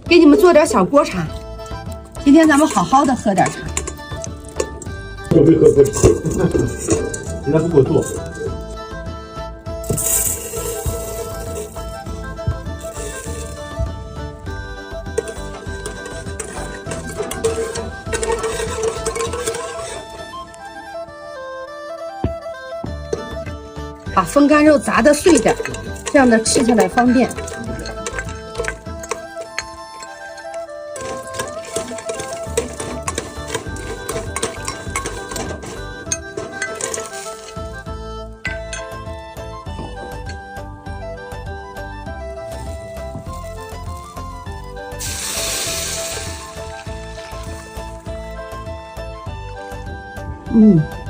给你们做点小锅茶。今天咱们好好的喝点茶。我没喝过茶，人家不给我做。把风干肉砸得碎点，这样的吃起来方便。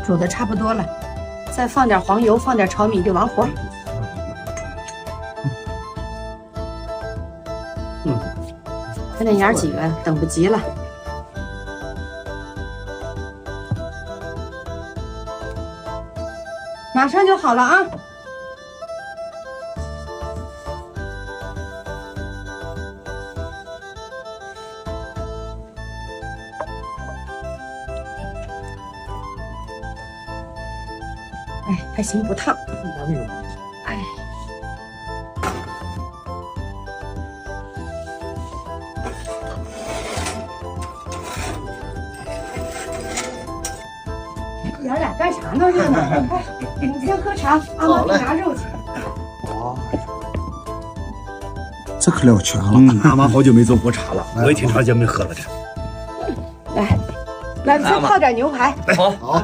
煮的差不多了。再放点黄油，放点炒米就完活。快点眼几个，等不及了。马上就好了啊！哎，还行，不烫。哎，爷俩干啥呢？热闹！快，你先喝茶，阿妈去拿肉去。哦，这可了全了。阿妈好久没做锅茶了，我也挺长时间没喝了这。来，先泡点牛排。好。好。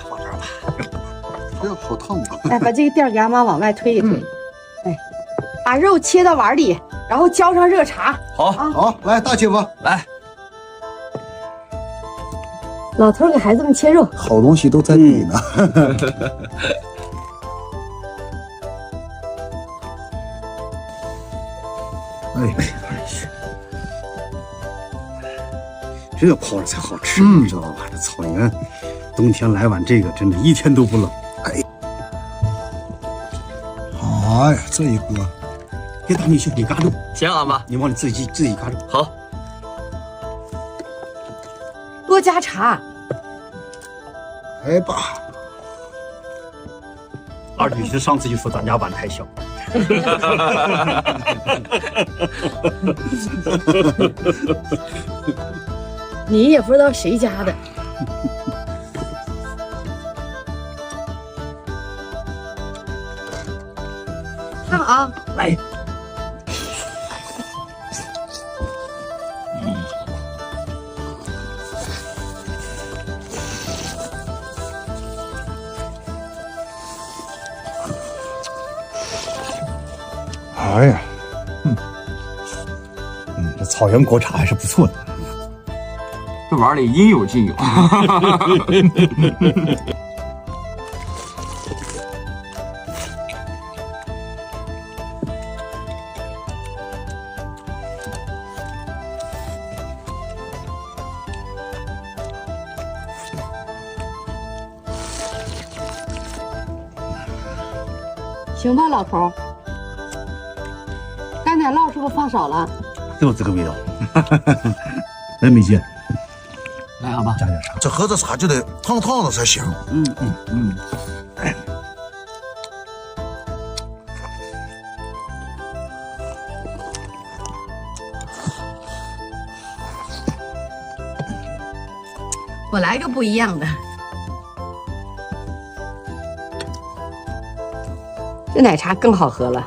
放这儿吧。哎呦，好烫啊！哎，把这个垫给阿妈往外推一推。哎，把肉切到碗里，然后浇上热茶。好啊，好，来，大姐夫，来。老头给孩子们切肉，好东西都在底呢。哎，这泡着才好吃，你知道吧？这草原，冬天来碗这个，真的一天都不冷。哎呀，这一锅，别打你去，你嘎住。行，阿妈，你往里自己嘎住。好。多加茶。来吧。二女婿上次就说咱家碗太小。你也不知道谁家的。烫啊！来。哎呀，这草原锅茶还是不错的。这碗里应有尽有。行吧，老头儿。干点酪是不是放少了？就这个味道。来，美姐。来，阿妈，加点茶。这喝着茶就得烫烫的才行。哎，我来个不一样的。这奶茶更好喝了。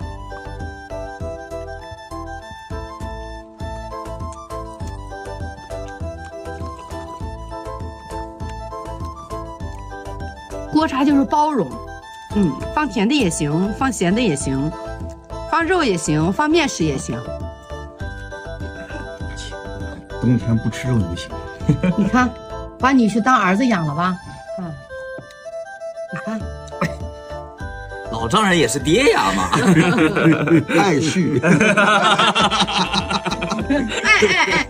锅茶就是包容，放甜的也行，放咸的也行，放肉也行，放面食也行。冬天不吃肉不行。你看，把女婿当儿子养了吧？你看，老丈人也是爹呀，阿妈。爱续。哎。